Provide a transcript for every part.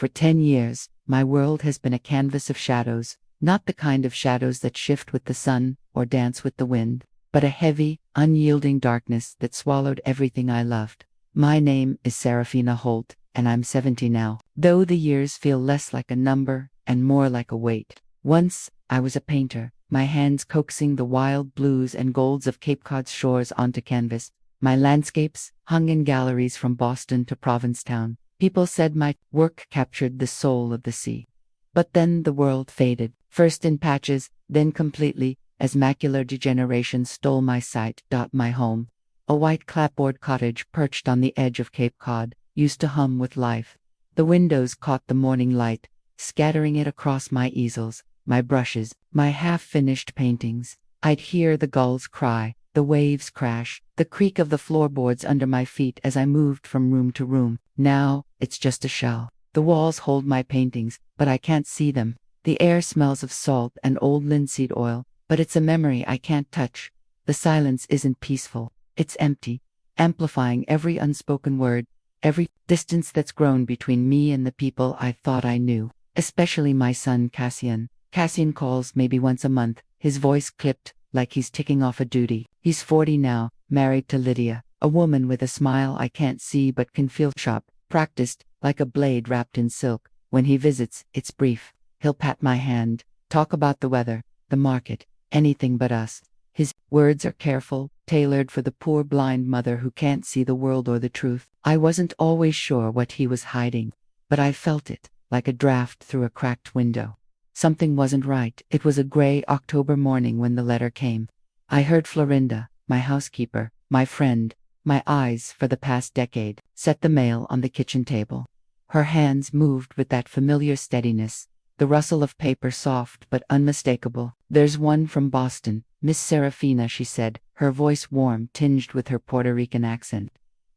For 10 years, my world has been a canvas of shadows, not the kind of shadows that shift with the sun or dance with the wind, but a heavy, unyielding darkness that swallowed everything I loved. My name is Serafina Holt, and I'm 70 now, though the years feel less like a number and more like a weight. Once, I was a painter, my hands coaxing the wild blues and golds of Cape Cod's shores onto canvas. My landscapes hung in galleries from Boston to Provincetown. People said my work captured the soul of the sea. But then the world faded, first in patches, then completely, as macular degeneration stole my sight. My home, a white clapboard cottage perched on the edge of Cape Cod, used to hum with life. The windows caught the morning light, scattering it across my easels, my brushes, my half-finished paintings. I'd hear the gulls cry, the waves crash, the creak of the floorboards under my feet as I moved from room to room. Now, it's just a shell. The walls hold my paintings, but I can't see them. The air smells of salt and old linseed oil, but it's a memory I can't touch. The silence isn't peaceful, it's empty, amplifying every unspoken word, every distance that's grown between me and the people I thought I knew, especially my son Cassian. Cassian calls maybe once a month, his voice clipped, like he's ticking off a duty. He's 40 now, married to Lydia, a woman with a smile I can't see but can feel, sharp, practiced, like a blade wrapped in silk. When he visits, it's brief. He'll pat my hand, talk about the weather, the market, anything but us. His words are careful, tailored for the poor blind mother who can't see the world or the truth. I wasn't always sure what he was hiding, but I felt it, like a draft through a cracked window. Something wasn't right. It was a gray October morning when the letter came. I heard Florinda, my housekeeper, my friend, my eyes for the past decade, set the mail on the kitchen table. Her hands moved with that familiar steadiness, the rustle of paper soft but unmistakable. "There's one from Boston, Miss Serafina," she said, her voice warm, tinged with her Puerto Rican accent.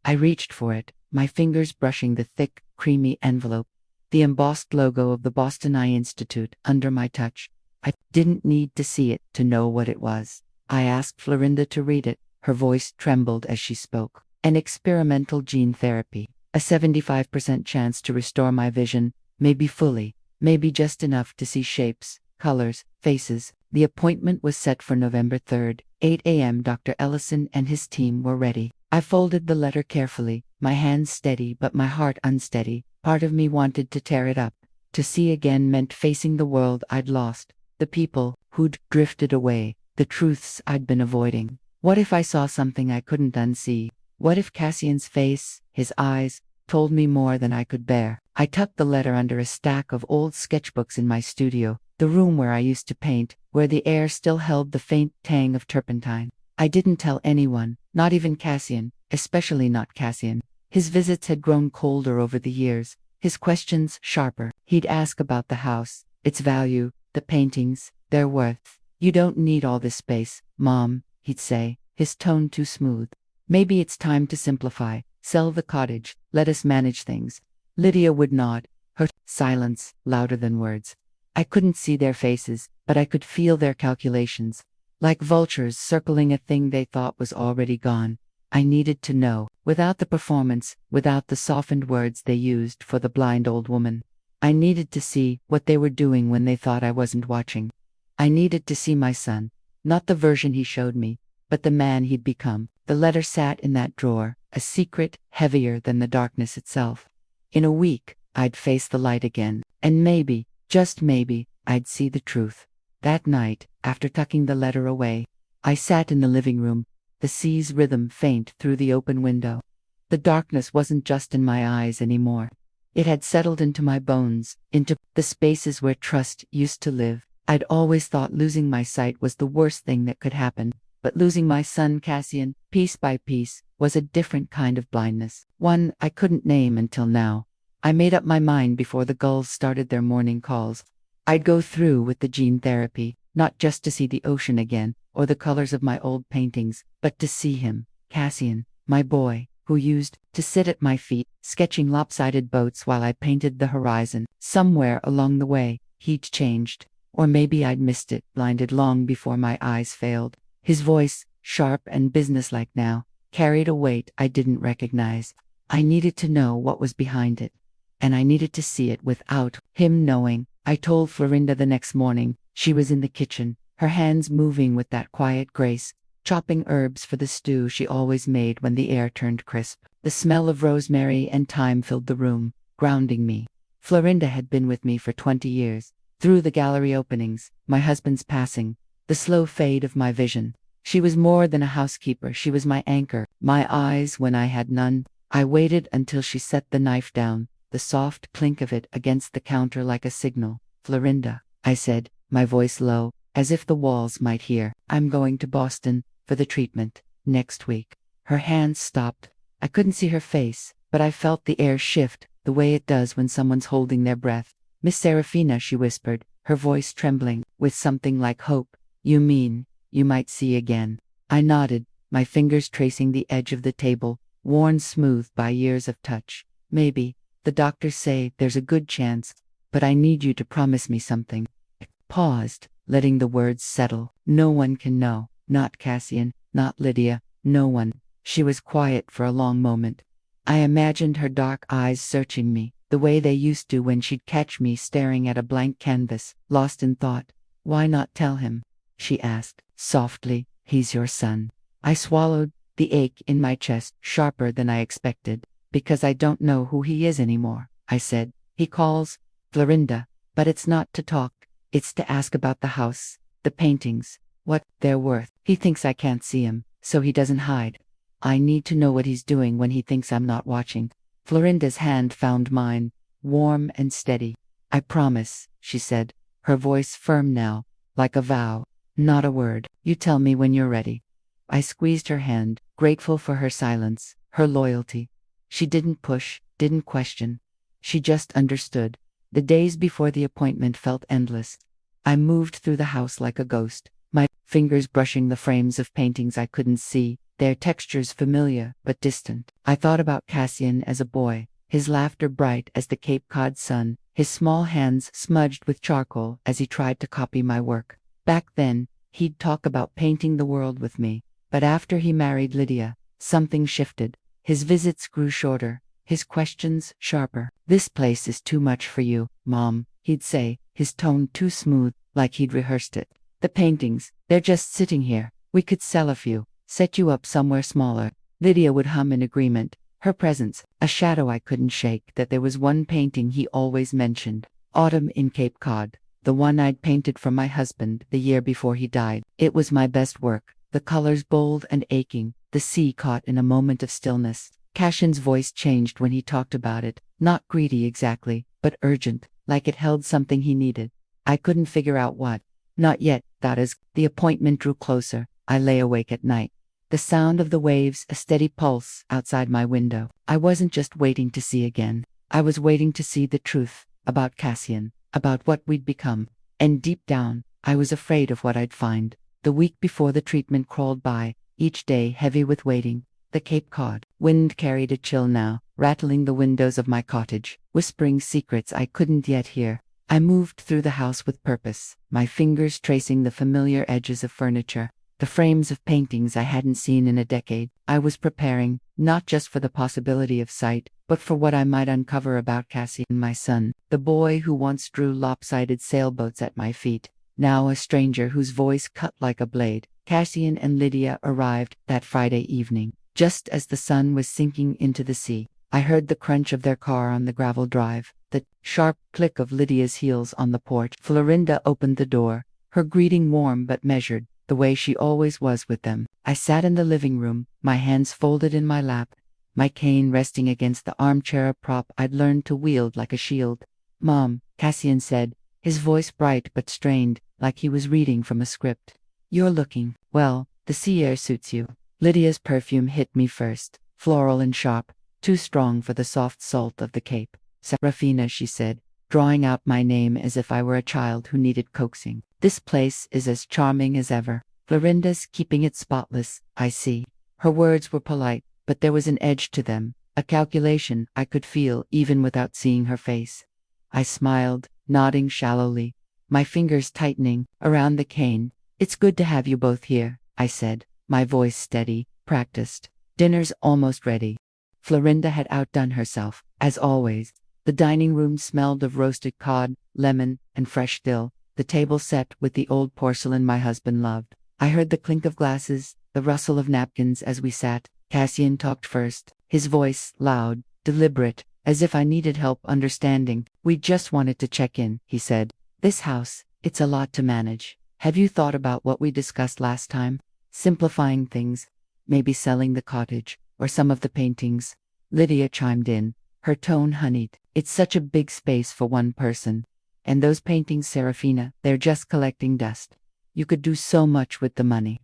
I reached for it, my fingers brushing the thick, creamy envelope, the embossed logo of the Boston Eye Institute under my touch. I didn't need to see it to know what it was. I asked Florinda to read it. Her voice trembled as she spoke. An experimental gene therapy, a 75% chance to restore my vision, maybe fully, maybe just enough to see shapes, colors, faces. The appointment was set for November 3rd, 8 a.m. Dr. Ellison and his team were ready. I folded the letter carefully, my hands steady but my heart unsteady. Part of me wanted to tear it up. To see again meant facing the world I'd lost, the people who'd drifted away, the truths I'd been avoiding. What if I saw something I couldn't unsee? What if Cassian's face, his eyes, told me more than I could bear? I tucked the letter under a stack of old sketchbooks in my studio, the room where I used to paint, where the air still held the faint tang of turpentine. I didn't tell anyone, not even Cassian, especially not Cassian. His visits had grown colder over the years, his questions sharper. He'd ask about the house, its value, the paintings, their worth. "You don't need all this space, Mom," he'd say, his tone too smooth. "Maybe it's time to simplify, sell the cottage, let us manage things." Lydia would nod, her silence louder than words. I couldn't see their faces, but I could feel their calculations, like vultures circling a thing they thought was already gone. I needed to know, without the performance, without the softened words they used for the blind old woman. I needed to see what they were doing when they thought I wasn't watching. I needed to see my son, not the version he showed me, but the man he'd become. The letter sat in that drawer, a secret heavier than the darkness itself. In a week, I'd face the light again, and maybe, just maybe, I'd see the truth. That night, after tucking the letter away, I sat in the living room, the sea's rhythm faint through the open window. The darkness wasn't just in my eyes anymore. It had settled into my bones, into the spaces where trust used to live. I'd always thought losing my sight was the worst thing that could happen, but losing my son Cassian, piece by piece, was a different kind of blindness, one I couldn't name until now. I made up my mind before the gulls started their morning calls. I'd go through with the gene therapy, not just to see the ocean again, or the colors of my old paintings, but to see him, Cassian, my boy, who used to sit at my feet, sketching lopsided boats while I painted the horizon. Somewhere along the way, he'd changed, or maybe I'd missed it, blinded long before my eyes failed. His voice, sharp and businesslike now, carried a weight I didn't recognize. I needed to know what was behind it. and I needed to see it without him knowing. I told Florinda the next morning. She was in the kitchen, her hands moving with that quiet grace, chopping herbs for the stew she always made when the air turned crisp. The smell of rosemary and thyme filled the room, grounding me. Florinda had been with me for 20 years. Through the gallery openings, my husband's passing, the slow fade of my vision. She was more than a housekeeper, she was my anchor, my eyes when I had none. I waited until she set the knife down, the soft clink of it against the counter like a signal. Florinda, I said, my voice low, as if the walls might hear. I'm going to Boston for the treatment next week. Her hands stopped. I couldn't see her face, but I felt the air shift, the way it does when someone's holding their breath. Miss Serafina, she whispered, her voice trembling, with something like hope. You mean, you might see again? I nodded, my fingers tracing the edge of the table, worn smooth by years of touch. Maybe. The doctors say there's a good chance, but I need you to promise me something. Paused, letting the words settle. No one can know, not Cassian, not Lydia, no one. She was quiet for a long moment. I imagined her dark eyes searching me, the way they used to when she'd catch me staring at a blank canvas, lost in thought. Why not tell him? She asked, softly. He's your son. I swallowed, the ache in my chest sharper than I expected. Because I don't know who he is anymore, I said. He calls, Florinda, but it's not to talk. It's to ask about the house, the paintings, what they're worth. He thinks I can't see him, so he doesn't hide. I need to know what he's doing when he thinks I'm not watching. Florinda's hand found mine, warm and steady. I promise, she said, her voice firm now, like a vow. Not a word. You tell me when you're ready. I squeezed her hand, grateful for her silence, her loyalty. She didn't push, didn't question. She just understood. The days before the appointment felt endless. I moved through the house like a ghost, my fingers brushing the frames of paintings I couldn't see, their textures familiar but distant. I thought about Cassian as a boy, his laughter bright as the Cape Cod sun, his small hands smudged with charcoal as he tried to copy my work. Back then, he'd talk about painting the world with me, but after he married Lydia, something shifted. His visits grew shorter, his questions sharper. This place is too much for you, Mom, he'd say, his tone too smooth, like he'd rehearsed it. The paintings, they're just sitting here. We could sell a few, set you up somewhere smaller. Lydia would hum in agreement, her presence, a shadow I couldn't shake. That there was one painting he always mentioned, Autumn in Cape Cod, the one I'd painted for my husband the year before he died. It was my best work, the colors bold and aching, the sea caught in a moment of stillness. Cassian's voice changed when he talked about it, not greedy exactly, but urgent, like it held something he needed. I couldn't figure out what. Not yet, that is. The appointment drew closer. I lay awake at night. The sound of the waves, a steady pulse outside my window. I wasn't just waiting to see again. I was waiting to see the truth, about Cassian, about what we'd become. And deep down, I was afraid of what I'd find. The week before the treatment crawled by, each day heavy with waiting. The Cape Cod wind carried a chill now, rattling the windows of my cottage, whispering secrets I couldn't yet hear. I moved through the house with purpose, my fingers tracing the familiar edges of furniture, the frames of paintings I hadn't seen in a decade. I was preparing, not just for the possibility of sight, but for what I might uncover about Cassian, my son, the boy who once drew lopsided sailboats at my feet, now a stranger whose voice cut like a blade. Cassian and Lydia arrived that Friday evening. Just as the sun was sinking into the sea, I heard the crunch of their car on the gravel drive, the sharp click of Lydia's heels on the porch. Florinda opened the door, her greeting warm but measured, the way she always was with them. I sat in the living room, my hands folded in my lap, my cane resting against the armchair prop I'd learned to wield like a shield. Mom, Cassian said, his voice bright but strained, like he was reading from a script. You're looking well. The sea air suits you. Lydia's perfume hit me first, floral and sharp, too strong for the soft salt of the Cape. Serafina, she said, drawing out my name as if I were a child who needed coaxing. This place is as charming as ever. Florinda's keeping it spotless, I see. Her words were polite, but there was an edge to them, a calculation I could feel even without seeing her face. I smiled, nodding shallowly, my fingers tightening around the cane. It's good to have you both here, I said, my voice steady, practiced. Dinner's almost ready. Florinda had outdone herself, as always. The dining room smelled of roasted cod, lemon, and fresh dill, the table set with the old porcelain my husband loved. I heard the clink of glasses, the rustle of napkins as we sat. Cassian talked first, his voice loud, deliberate, as if I needed help understanding. "We just wanted to check in," he said. "This house, it's a lot to manage. Have you thought about what we discussed last time? Simplifying things, maybe selling the cottage, or some of the paintings." Lydia chimed in, her tone honeyed. "It's such a big space for one person. And those paintings, Serafina, they're just collecting dust. You could do so much with the money."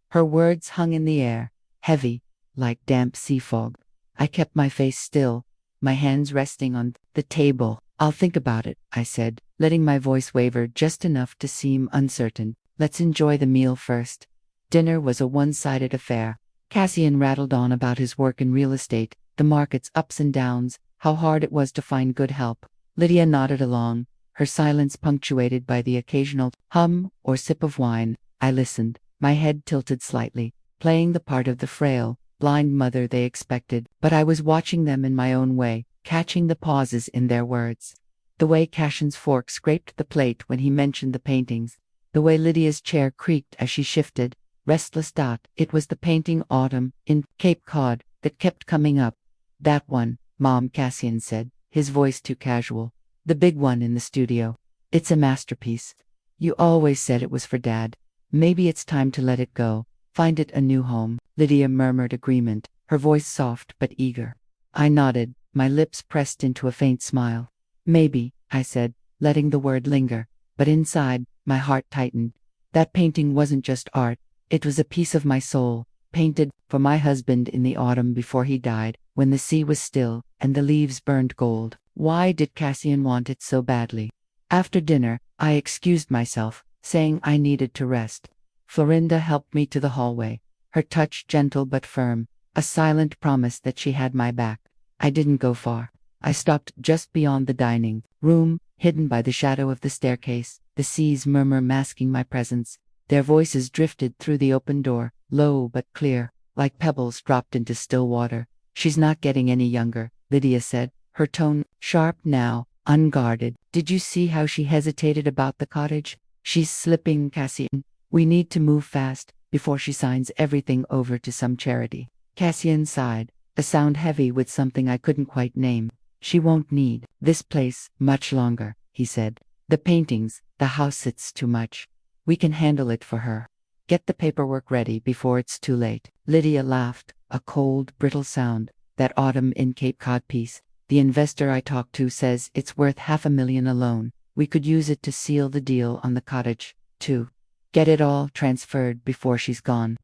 Her words hung in the air, heavy, like damp sea fog. I kept my face still, my hands resting on the table. "I'll think about it," I said, letting my voice waver just enough to seem uncertain. "Let's enjoy the meal first." Dinner was a one-sided affair. Cassian rattled on about his work in real estate, the market's ups and downs, how hard it was to find good help. Lydia nodded along, her silence punctuated by the occasional hum or sip of wine. I listened, my head tilted slightly, playing the part of the frail, blind mother they expected, but I was watching them in my own way, catching the pauses in their words. The way Cassian's fork scraped the plate when he mentioned the paintings, the way Lydia's chair creaked as she shifted, restless dot. It was the painting Autumn, in Cape Cod, that kept coming up. "That one, Mom," Cassian said, his voice too casual. "The big one in the studio. It's a masterpiece. You always said it was for Dad. Maybe it's time to let it go, find it a new home." Lydia murmured agreement, her voice soft but eager. I nodded, my lips pressed into a faint smile. "Maybe," I said, letting the word linger, but inside, my heart tightened. That painting wasn't just art, it was a piece of my soul, painted for my husband in the autumn before he died, when the sea was still and the leaves burned gold. Why did Cassian want it so badly? After dinner, I excused myself, saying I needed to rest. Florinda helped me to the hallway, her touch gentle but firm, a silent promise that she had my back. I didn't go far. I stopped just beyond the dining room, hidden by the shadow of the staircase, the sea's murmur masking my presence. Their voices drifted through the open door, low but clear, like pebbles dropped into still water. "She's not getting any younger," Lydia said, her tone sharp now, unguarded. "Did you see how she hesitated about the cottage? She's slipping, Cassian. We need to move fast, before she signs everything over to some charity." Cassian sighed, a sound heavy with something I couldn't quite name. "She won't need this place much longer," he said. "The paintings, the house, it's too much. We can handle it for her. Get the paperwork ready before it's too late." Lydia laughed, a cold, brittle sound. "That Autumn in Cape Cod piece, the investor I talked to says it's worth $500,000 alone. We could use it to seal the deal on the cottage, too. Get it all transferred before she's gone."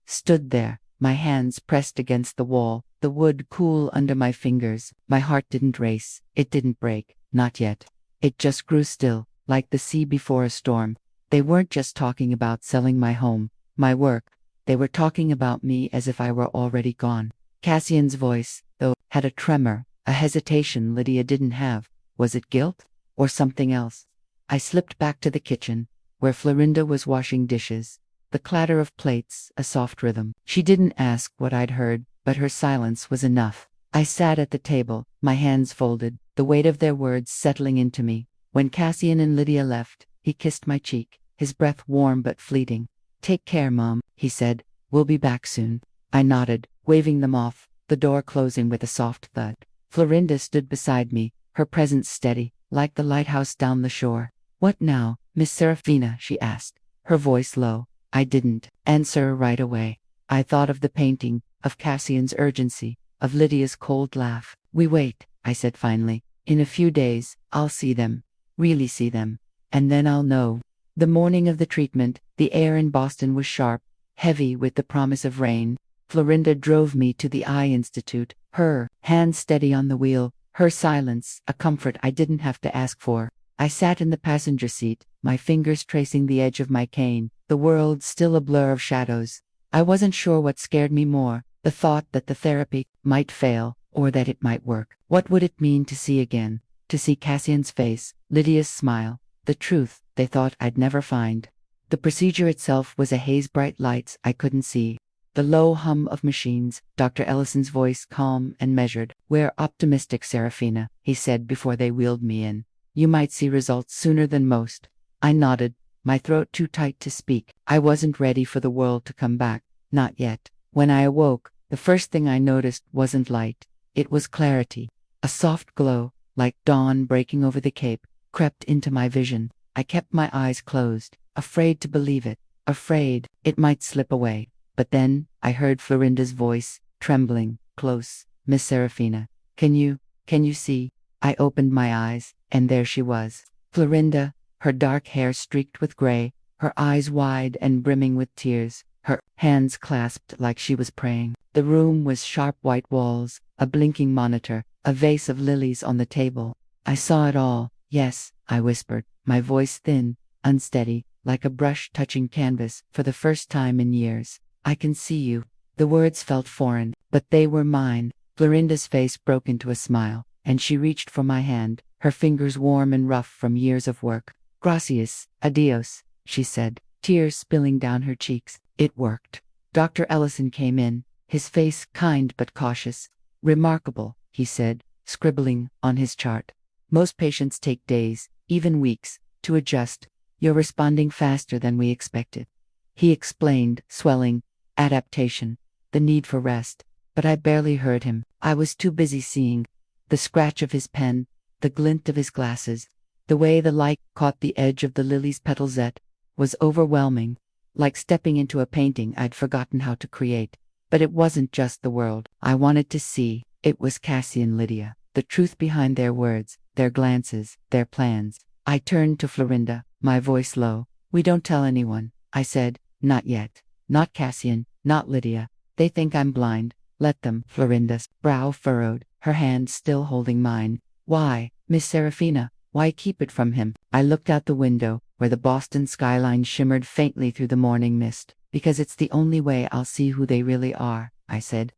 Stood there, my hands pressed against the wall, the wood cool under my fingers. My heart didn't race, it didn't break, not yet. It just grew still, like the sea before a storm. They weren't just talking about selling my home, my work. They were talking about me as if I were already gone. Cassian's voice, though, had a tremor, a hesitation Lydia didn't have. Was it guilt? Or something else? I slipped back to the kitchen, where Florinda was washing dishes. The clatter of plates, a soft rhythm. She didn't ask what I'd heard, but her silence was enough. I sat at the table, my hands folded, the weight of their words settling into me. When Cassian and Lydia left, he kissed my cheek, his breath warm but fleeting. "Take care, Mom," he said. "We'll be back soon." I nodded, waving them off, the door closing with a soft thud. Florinda stood beside me, her presence steady, like the lighthouse down the shore. "What now, Miss Serafina?" she asked, her voice low. I didn't answer right away. I thought of the painting, of Cassian's urgency, of Lydia's cold laugh. "We wait," I said finally. "In a few days, I'll see them. Really see them. And then I'll know." The morning of the treatment, the air in Boston was sharp, heavy with the promise of rain. Florinda drove me to the Eye Institute, her hand steady on the wheel, her silence a comfort I didn't have to ask for. I sat in the passenger seat, my fingers tracing the edge of my cane, the world still a blur of shadows. I wasn't sure what scared me more, the thought that the therapy might fail, or that it might work. What would it mean to see again? To see Cassian's face, Lydia's smile, the truth they thought I'd never find. The procedure itself was a haze, bright lights I couldn't see. The low hum of machines, Dr. Ellison's voice calm and measured. "We're optimistic, Serafina," he said before they wheeled me in. "You might see results sooner than most." I nodded, my throat too tight to speak. I wasn't ready for the world to come back. Not yet. When I awoke, the first thing I noticed wasn't light. It was clarity. A soft glow, like dawn breaking over the cape, crept into my vision. I kept my eyes closed, afraid to believe it, afraid it might slip away. But then, I heard Florinda's voice, trembling, close. "Miss Serafina, can you see?" I opened my eyes, and there she was. Florinda, her dark hair streaked with gray, her eyes wide and brimming with tears, her hands clasped like she was praying. The room was sharp white walls, a blinking monitor, a vase of lilies on the table. I saw it all. "Yes," I whispered, my voice thin, unsteady, like a brush touching canvas for the first time in years. "I can see you." The words felt foreign, but they were mine. Florinda's face broke into a smile, and she reached for my hand, her fingers warm and rough from years of work. "Gracias, adios," she said, tears spilling down her cheeks. It worked. Dr. Ellison came in, his face kind but cautious. "Remarkable," he said, scribbling on his chart. "Most patients take days, even weeks, to adjust. You're responding faster than we expected." He explained, swelling, adaptation, the need for rest. But I barely heard him. I was too busy seeing the scratch of his pen, the glint of his glasses, the way the light caught the edge of the lily's petalzette was overwhelming, like stepping into a painting I'd forgotten how to create. But it wasn't just the world I wanted to see. It was Cassie and Lydia, the truth behind their words, their glances, their plans. I turned to Florinda, my voice low. "We don't tell anyone," I said. "Not yet. Not Cassian, not Lydia. They think I'm blind. Let them." Florinda's brow furrowed, her hand still holding mine. "Why, Miss Serafina, why keep it from him?" I looked out the window, where the Boston skyline shimmered faintly through the morning mist. "Because it's the only way I'll see who they really are," I said.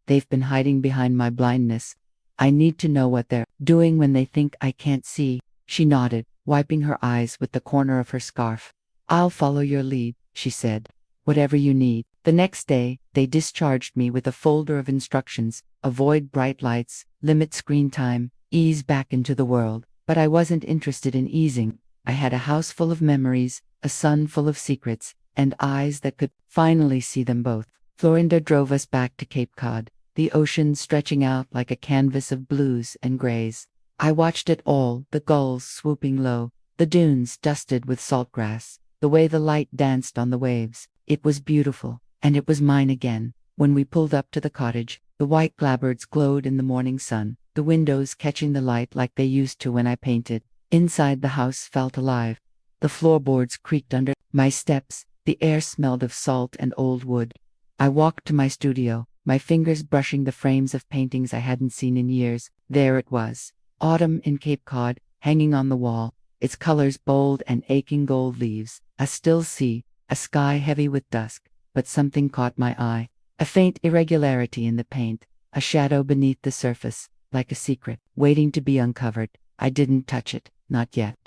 "They've been hiding behind my blindness. I need to know what they're doing when they think I can't see." She nodded, wiping her eyes with the corner of her scarf. "I'll follow your lead," she said. "Whatever you need." The next day, they discharged me with a folder of instructions: avoid bright lights, limit screen time, ease back into the world. But I wasn't interested in easing. I had a house full of memories, a son full of secrets, and eyes that could finally see them both. Florinda drove us back to Cape Cod, the ocean stretching out like a canvas of blues and grays. I watched it all, the gulls swooping low, the dunes dusted with saltgrass, the way the light danced on the waves. It was beautiful, and it was mine again. When we pulled up to the cottage, the white clapboards glowed in the morning sun, the windows catching the light like they used to when I painted. Inside, the house felt alive. The floorboards creaked under my steps, the air smelled of salt and old wood. I walked to my studio, my fingers brushing the frames of paintings I hadn't seen in years. There it was, autumn in Cape Cod, hanging on the wall, its colors bold and aching gold leaves, a still sea, a sky heavy with dusk. But something caught my eye, a faint irregularity in the paint, a shadow beneath the surface, like a secret, waiting to be uncovered. I didn't touch it, not yet.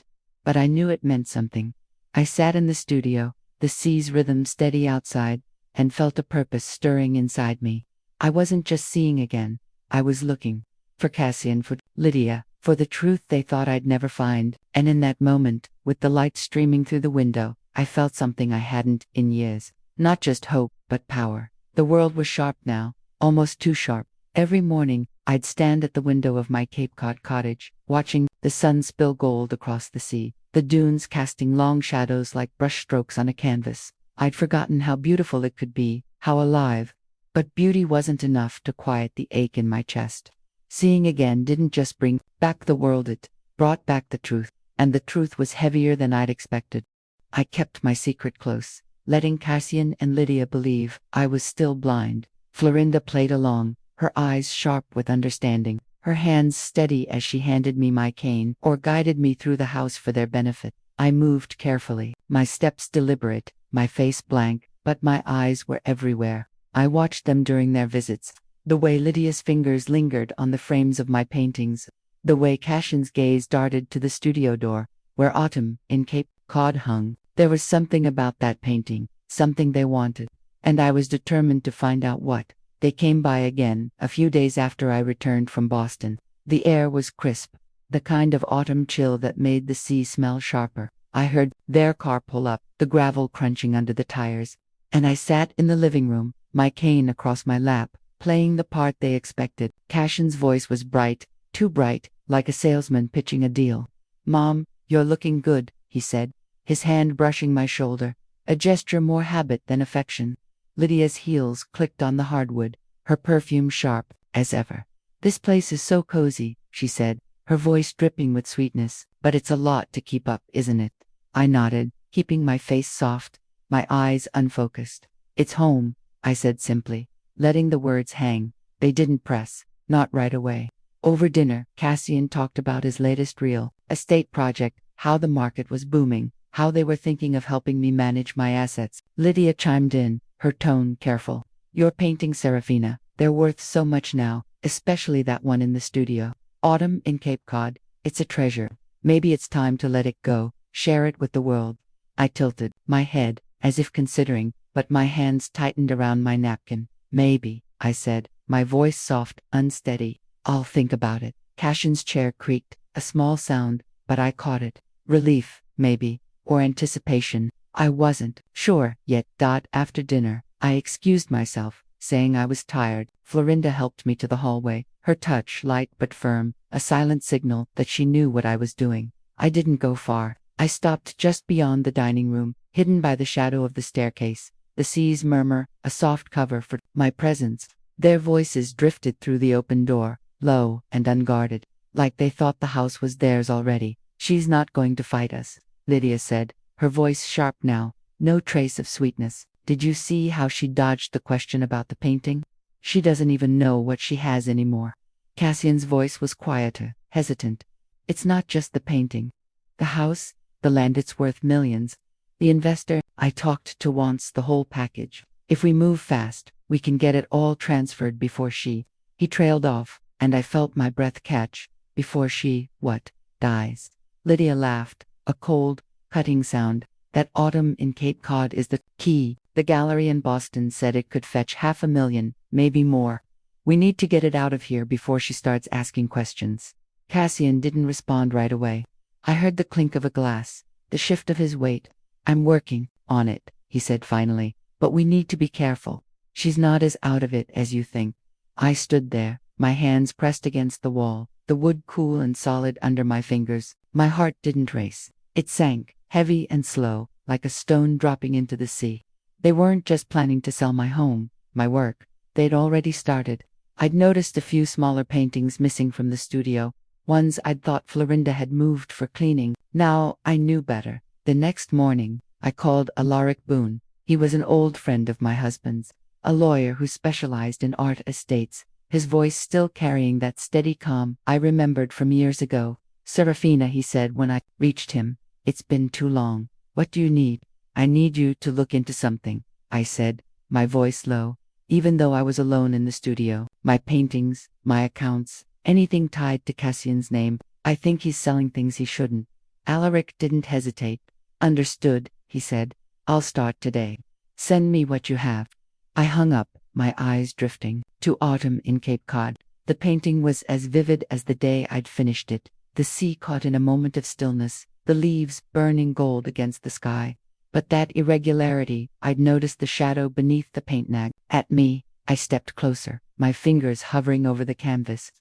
But I knew it meant something. I sat in the studio, the sea's rhythm steady outside, and felt a purpose stirring inside me. I wasn't just seeing again. I was looking. For Cassian, for Lydia, for the truth they thought I'd never find. And in that moment, with the light streaming through the window, I felt something I hadn't in years. Not just hope, but power. The world was sharp now, almost too sharp. Every morning, I'd stand at the window of my Cape Cod cottage, watching the sun spill gold across the sea, the dunes casting long shadows like brushstrokes on a canvas. I'd forgotten how beautiful it could be, how alive. But beauty wasn't enough to quiet the ache in my chest. Seeing again didn't just bring back the world, it brought back the truth, and the truth was heavier than I'd expected. I kept my secret close, letting Cassian and Lydia believe I was still blind. Florinda played along, her eyes sharp with understanding, her hands steady as she handed me my cane or guided me through the house for their benefit. I moved carefully, my steps deliberate, my face blank, but my eyes were everywhere. I watched them during their visits, the way Lydia's fingers lingered on the frames of my paintings, the way Cassian's gaze darted to the studio door, where Autumn, in Cape Cod, hung. There was something about that painting, something they wanted, and I was determined to find out what. They came by again, a few days after I returned from Boston. The air was crisp, the kind of autumn chill that made the sea smell sharper. I heard their car pull up, the gravel crunching under the tires, and I sat in the living room, my cane across my lap, playing the part they expected. Cashin's voice was bright, too bright, like a salesman pitching a deal. "Mom, you're looking good," he said, his hand brushing my shoulder, a gesture more habit than affection. Lydia's heels clicked on the hardwood, her perfume sharp, as ever. "This place is so cozy," she said, her voice dripping with sweetness. "But it's a lot to keep up, isn't it?" I nodded, keeping my face soft, my eyes unfocused. "It's home," I said simply, letting the words hang. They didn't press, not right away. Over dinner, Cassian talked about his latest real estate project, how the market was booming, how they were thinking of helping me manage my assets. Lydia chimed in, her tone careful. "Your painting, Serafina, they're worth so much now, especially that one in the studio. Autumn in Cape Cod, it's a treasure. Maybe it's time to let it go, share it with the world." I tilted my head, as if considering, but my hands tightened around my napkin. "Maybe," I said, my voice soft, unsteady. "I'll think about it." Cashin's chair creaked, a small sound, but I caught it. Relief, maybe, or anticipation. I wasn't sure yet. After dinner, I excused myself, saying I was tired. Florinda helped me to the hallway, her touch light but firm, a silent signal that she knew what I was doing. I didn't go far. I stopped just beyond the dining room, hidden by the shadow of the staircase. The sea's murmur, a soft cover for my presence. Their voices drifted through the open door, low and unguarded, like they thought the house was theirs already. "She's not going to fight us," Lydia said, her voice sharp now, no trace of sweetness. "Did you see how she dodged the question about the painting? She doesn't even know what she has anymore." Cassian's voice was quieter, hesitant. "It's not just the painting. The house, the land, it's worth millions. The investor I talked to wants the whole package. If we move fast, we can get it all transferred before she—" He trailed off, and I felt my breath catch. "Before she, what, dies?" Lydia laughed, a cold, cutting sound. "That Autumn in Cape Cod is the key. The gallery in Boston said it could fetch $500,000, maybe more. We need to get it out of here before she starts asking questions." Cassian didn't respond right away. I heard the clink of a glass, the shift of his weight. "I'm working on it," he said finally, "but we need to be careful. She's not as out of it as you think." I stood there, my hands pressed against the wall, the wood cool and solid under my fingers. My heart didn't race. It sank, heavy and slow, like a stone dropping into the sea. They weren't just planning to sell my home, my work. They'd already started. I'd noticed a few smaller paintings missing from the studio, ones I'd thought Florinda had moved for cleaning. Now I knew better. The next morning, I called Alaric Boone. He was an old friend of my husband's, a lawyer who specialized in art estates, his voice still carrying that steady calm I remembered from years ago. "Serafina," he said when I reached him, "it's been too long. What do you need?" "I need you to look into something," I said, my voice low, even though I was alone in the studio. "My paintings, my accounts, anything tied to Cassian's name. I think he's selling things he shouldn't." Alaric didn't hesitate. "Understood," he said. "I'll start today. Send me what you have." I hung up, my eyes drifting to Autumn in Cape Cod. The painting was as vivid as the day I'd finished it. The sea caught in a moment of stillness, the leaves burning gold against the sky. But that irregularity, I'd noticed the shadow beneath the paint nag. At me, I stepped closer, my fingers hovering over the canvas.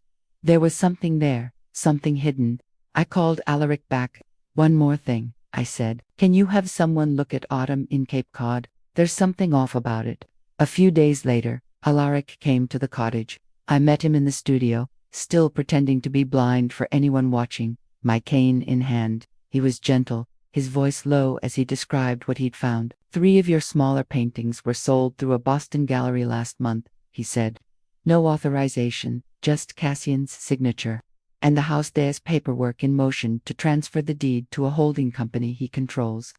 There was something there, something hidden. I called Alaric back. "One more thing," I said. "Can you have someone look at Autumn in Cape Cod? There's something off about it." A few days later, Alaric came to the cottage. I met him in the studio, still pretending to be blind for anyone watching, my cane in hand. He was gentle, his voice low as he described what he'd found. "3 of your smaller paintings were sold through a Boston gallery last month," he said. "No authorization, just Cassian's signature. And the house there's paperwork in motion to transfer the deed to a holding company he controls."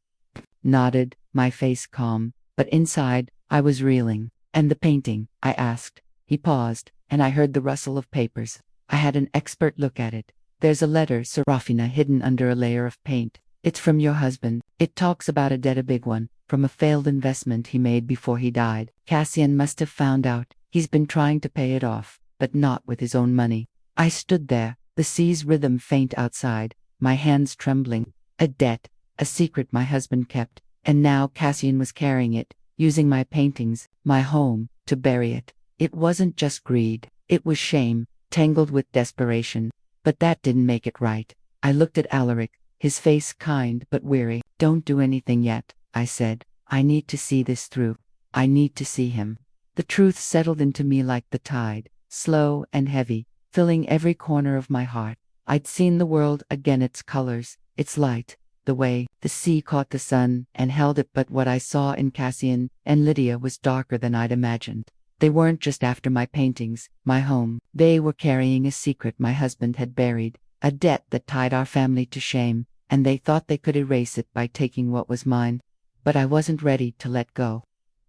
Nodded, my face calm, but inside, I was reeling. "And the painting?" I asked. He paused, and I heard the rustle of papers. I had an expert look at it. "There's a letter, Serafina, hidden under a layer of paint. It's from your husband. It talks about a debt, a big one, from a failed investment he made before he died. Cassian must have found out. He's been trying to pay it off, but not with his own money. I stood there, the sea's rhythm faint outside, my hands trembling. A debt, a secret my husband kept, and now Cassian was carrying it, using my paintings, my home, to bury it. It wasn't just greed, it was shame, tangled with desperation. But that didn't make it right. I looked at Alaric, his face kind but weary. "Don't do anything yet," I said. "I need to see this through. I need to see him." The truth settled into me like the tide, slow and heavy, filling every corner of my heart. I'd seen the world again, its colors, its light, the way the sea caught the sun and held it, but what I saw in Cassian and Lydia was darker than I'd imagined. They weren't just after my paintings, my home. They were carrying a secret my husband had buried, a debt that tied our family to shame, and they thought they could erase it by taking what was mine. But I wasn't ready to let go.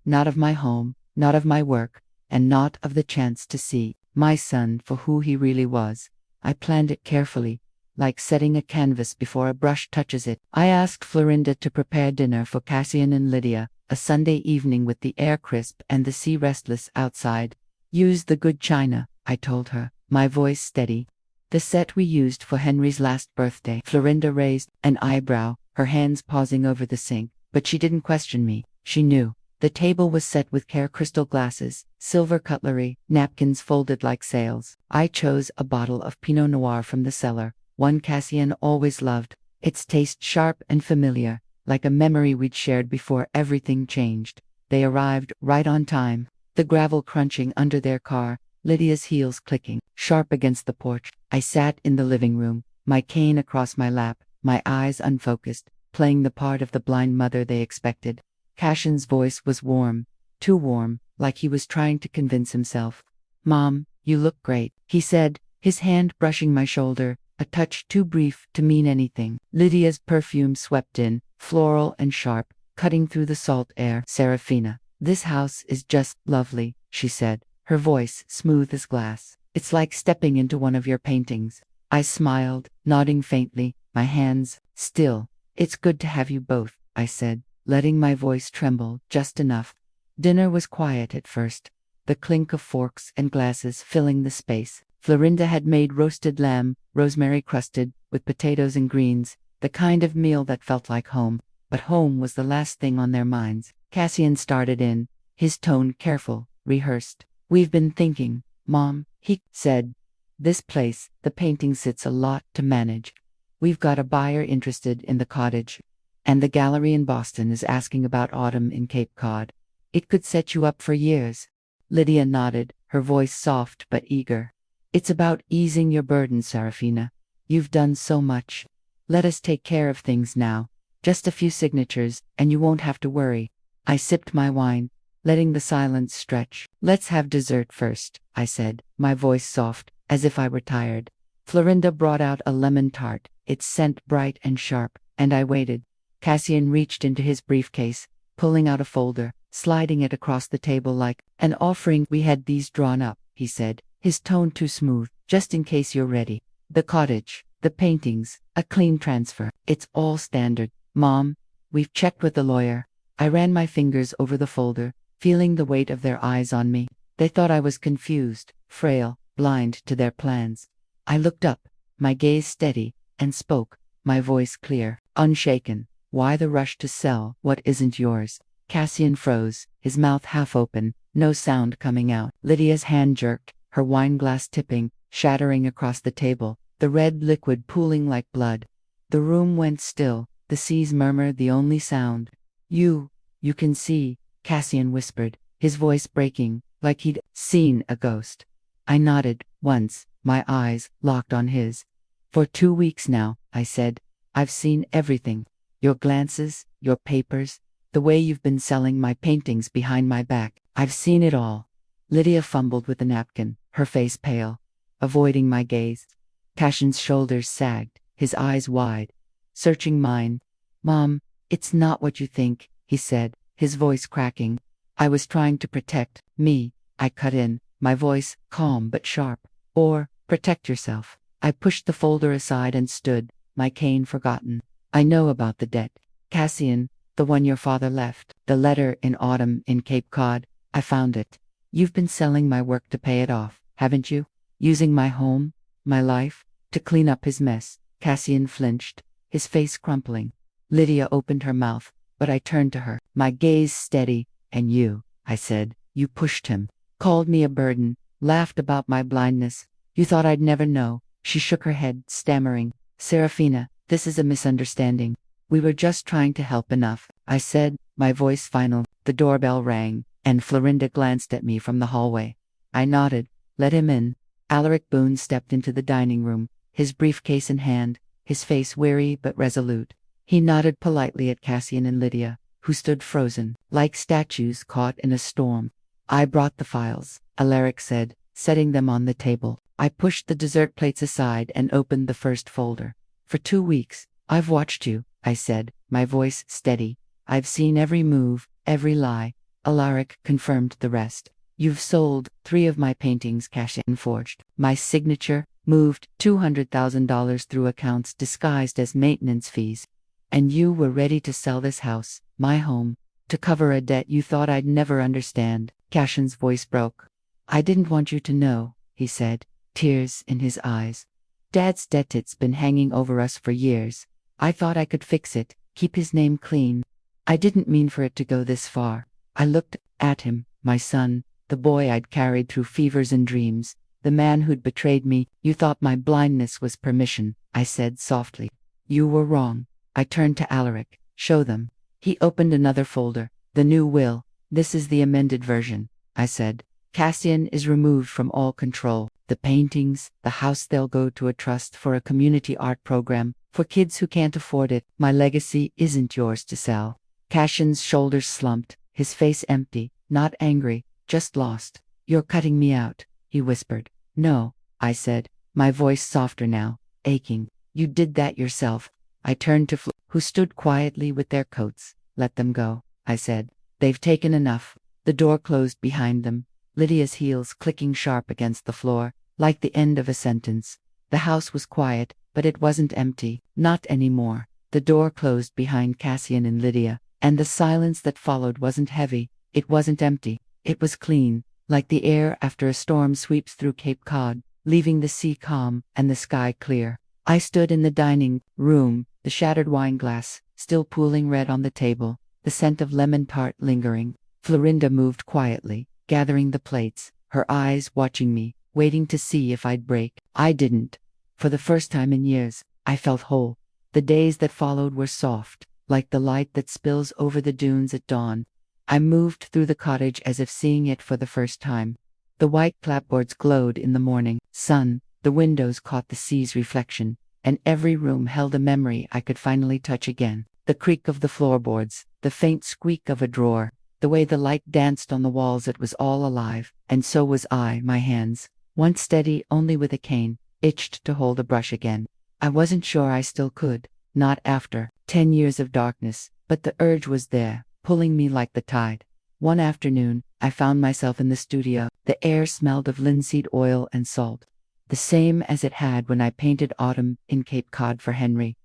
Not of my home, not of my work, and not of the chance to see my son for who he really was. I planned it carefully, like setting a canvas before a brush touches it. I asked Florinda to prepare dinner for Cassian and Lydia, a Sunday evening with the air crisp and the sea restless outside. "Use the good china," I told her, my voice steady. "The set we used for Henry's last birthday." Florinda raised an eyebrow, her hands pausing over the sink, but she didn't question me. She knew. The table was set with care crystal glasses, silver cutlery, napkins folded like sails. I chose a bottle of Pinot Noir from the cellar, one Cassian always loved, its taste sharp and familiar, like a memory we'd shared before everything changed. They arrived right on time, the gravel crunching under their car, Lydia's heels clicking, sharp against the porch. I sat in the living room, my cane across my lap, my eyes unfocused, playing the part of the blind mother they expected. Cassian's voice was warm, too warm, like he was trying to convince himself. "Mom, you look great," he said, his hand brushing my shoulder, a touch too brief to mean anything. Lydia's perfume swept in, floral and sharp, cutting through the salt air. "Serafina, this house is just lovely," she said, her voice smooth as glass. "It's like stepping into one of your paintings." I smiled, nodding faintly, my hands still. "It's good to have you both," I said, letting my voice tremble just enough. Dinner was quiet at first, the clink of forks and glasses filling the space. Florinda had made roasted lamb, rosemary crusted, with potatoes and greens, the kind of meal that felt like home, but home was the last thing on their minds. Cassian started in, his tone careful, rehearsed. "We've been thinking, Mom," he said. "This place, the painting, sits a lot to manage. We've got a buyer interested in the cottage, and the gallery in Boston is asking about autumn in Cape Cod. It could set you up for years." Lydia nodded, her voice soft but eager. "It's about easing your burden, Serafina. You've done so much. Let us take care of things now. Just a few signatures, and you won't have to worry." I sipped my wine, letting the silence stretch. "Let's have dessert first," I said, my voice soft, as if I were tired. Florinda brought out a lemon tart, its scent bright and sharp, and I waited. Cassian reached into his briefcase, pulling out a folder, sliding it across the table like an offering. "We had these drawn up," he said, his tone too smooth, "just in case you're ready. The cottage, the paintings, a clean transfer. It's all standard. Mom, we've checked with the lawyer." I ran my fingers over the folder, feeling the weight of their eyes on me. They thought I was confused, frail, blind to their plans. I looked up, my gaze steady, and spoke, my voice clear, unshaken. "Why the rush to sell what isn't yours?" Cassian froze, his mouth half open, no sound coming out. Lydia's hand jerked, her wine glass tipping, shattering across the table, the red liquid pooling like blood. The room went still, the sea's murmur the only sound. You can see," Cassian whispered, his voice breaking, like he'd seen a ghost. I nodded, once, my eyes locked on his. "For 2 weeks now," I said. "I've seen everything. Your glances, your papers, the way you've been selling my paintings behind my back. I've seen it all." Lydia fumbled with the napkin, her face pale, avoiding my gaze. Cassian's shoulders sagged, his eyes wide, searching mine. "Mom, it's not what you think," he said, his voice cracking. "I was trying to protect me," I cut in, my voice calm but sharp. "Or protect yourself." I pushed the folder aside and stood, my cane forgotten. "I know about the debt. Cassian, the one your father left. The letter in autumn in Cape Cod. I found it. You've been selling my work to pay it off, haven't you? Using my home, my life, to clean up his mess. Cassian flinched, his face crumpling. Lydia opened her mouth, but I turned to her, my gaze steady. And you, I said, you pushed him, called me a burden, laughed about my blindness. You thought I'd never know. She shook her head, stammering. Serafina, this is a misunderstanding. We were just trying to help enough, I said, my voice final. The doorbell rang, and Florinda glanced at me from the hallway. I nodded. Let him in. Alaric Boone stepped into the dining room, his briefcase in hand, his face weary but resolute. He nodded politely at Cassian and Lydia, who stood frozen, like statues caught in a storm. I brought the files, Alaric said, setting them on the table. I pushed the dessert plates aside and opened the first folder. For 2 weeks, I've watched you, I said, my voice steady. I've seen every move, every lie. Alaric confirmed the rest. You've sold 3 of my paintings, Cassian forged. My signature, moved $200,000 through accounts disguised as maintenance fees. And you were ready to sell this house, my home, to cover a debt you thought I'd never understand. Cassian's voice broke. I didn't want you to know, he said, tears in his eyes. Dad's debt's been hanging over us for years. I thought I could fix it, keep his name clean. I didn't mean for it to go this far. I looked at him, my son, the boy I'd carried through fevers and dreams, the man who'd betrayed me. You thought my blindness was permission, I said softly. You were wrong. I turned to Alaric. Show them. He opened another folder. The new will. This is the amended version, I said. Cassian is removed from all control. The paintings, the house, they'll go to a trust for a community art program, for kids who can't afford it. My legacy isn't yours to sell. Cassian's shoulders slumped, his face empty, not angry, just lost. You're cutting me out, he whispered. No, I said, my voice softer now, aching. You did that yourself. I turned to Flo, who stood quietly with their coats. Let them go, I said. They've taken enough. The door closed behind them, Lydia's heels clicking sharp against the floor, like the end of a sentence. The house was quiet, but it wasn't empty, not anymore. The door closed behind Cassian and Lydia, and the silence that followed wasn't heavy, it wasn't empty, it was clean, like the air after a storm sweeps through Cape Cod, leaving the sea calm and the sky clear. I stood in the dining room, the shattered wine glass still pooling red on the table, the scent of lemon tart lingering. Florinda moved quietly, gathering the plates, her eyes watching me, waiting to see if I'd break. I didn't. For the first time in years, I felt whole. The days that followed were soft, like the light that spills over the dunes at dawn. I moved through the cottage as if seeing it for the first time. The white clapboards glowed in the morning sun, the windows caught the sea's reflection, and every room held a memory I could finally touch again. The creak of the floorboards, the faint squeak of a drawer, the way the light danced on the walls, it was all alive, and so was I. My hands, once steady only with a cane, itched to hold a brush again. I wasn't sure I still could, not after 10 years of darkness, but the urge was there, pulling me like the tide. One afternoon, I found myself in the studio. The air smelled of linseed oil and salt, the same as it had when I painted Autumn in Cape Cod for Henry.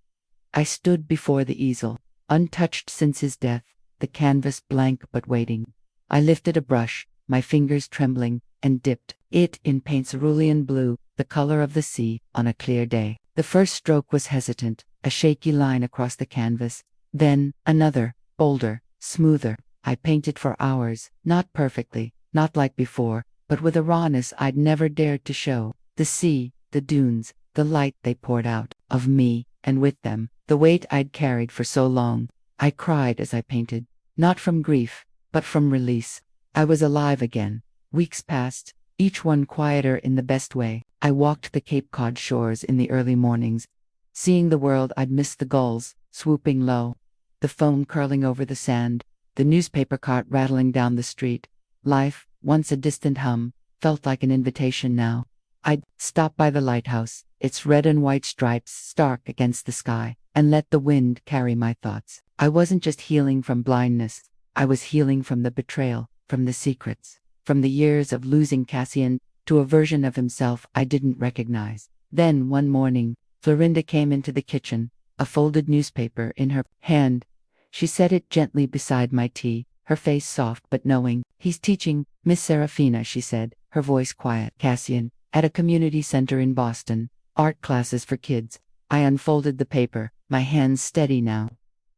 I stood before the easel, untouched since his death, the canvas blank but waiting. I lifted a brush, my fingers trembling, and dipped it in paint cerulean blue, the color of the sea, on a clear day. The first stroke was hesitant, a shaky line across the canvas. Then, another, bolder, smoother. I painted for hours, not perfectly, not like before, but with a rawness I'd never dared to show. The sea, the dunes, the light they poured out of me, and with them, the weight I'd carried for so long. I cried as I painted, not from grief, but from release. I was alive again. Weeks passed, each one quieter in the best way. I walked the Cape Cod shores in the early mornings, seeing the world. I'd missed the gulls, swooping low, the foam curling over the sand, the newspaper cart rattling down the street. Life, once a distant hum, felt like an invitation now. I'd stop by the lighthouse, its red and white stripes stark against the sky, and let the wind carry my thoughts. I wasn't just healing from blindness, I was healing from the betrayal, from the secrets, from the years of losing Cassian to a version of himself I didn't recognize. Then, one morning, Florinda came into the kitchen, a folded newspaper in her hand. She set it gently beside my tea, her face soft but knowing. He's teaching, Miss Serafina, she said, her voice quiet. Cassian, at a community center in Boston. Art classes for kids. I unfolded the paper, my hands steady now.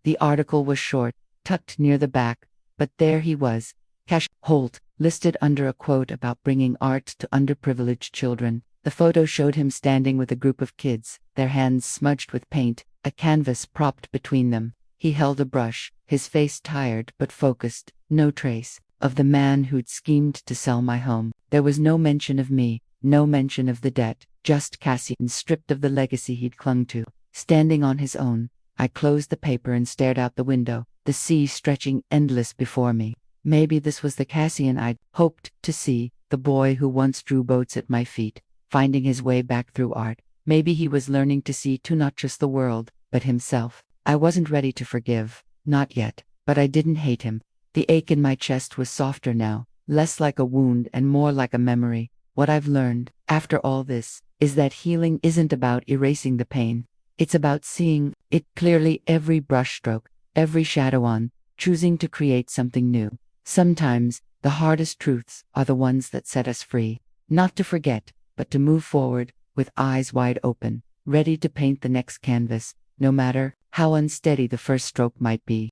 The article was short, tucked near the back, but there he was. Cash Holt, listed under a quote about bringing art to underprivileged children. The photo showed him standing with a group of kids, their hands smudged with paint, a canvas propped between them. He held a brush, his face tired but focused, no trace of the man who'd schemed to sell my home. There was no mention of me, no mention of the debt, just Cassian stripped of the legacy he'd clung to, standing on his own. I closed the paper and stared out the window, the sea stretching endless before me. Maybe this was the Cassian I'd hoped to see, the boy who once drew boats at my feet, finding his way back through art. Maybe he was learning to see too, not just the world, but himself. I wasn't ready to forgive, not yet, but I didn't hate him. The ache in my chest was softer now, less like a wound and more like a memory. What I've learned, after all this, is that healing isn't about erasing the pain. It's about seeing it clearly, every brushstroke, every shadow on, choosing to create something new. Sometimes, the hardest truths are the ones that set us free. Not to forget, but to move forward, with eyes wide open, ready to paint the next canvas, no matter how unsteady the first stroke might be.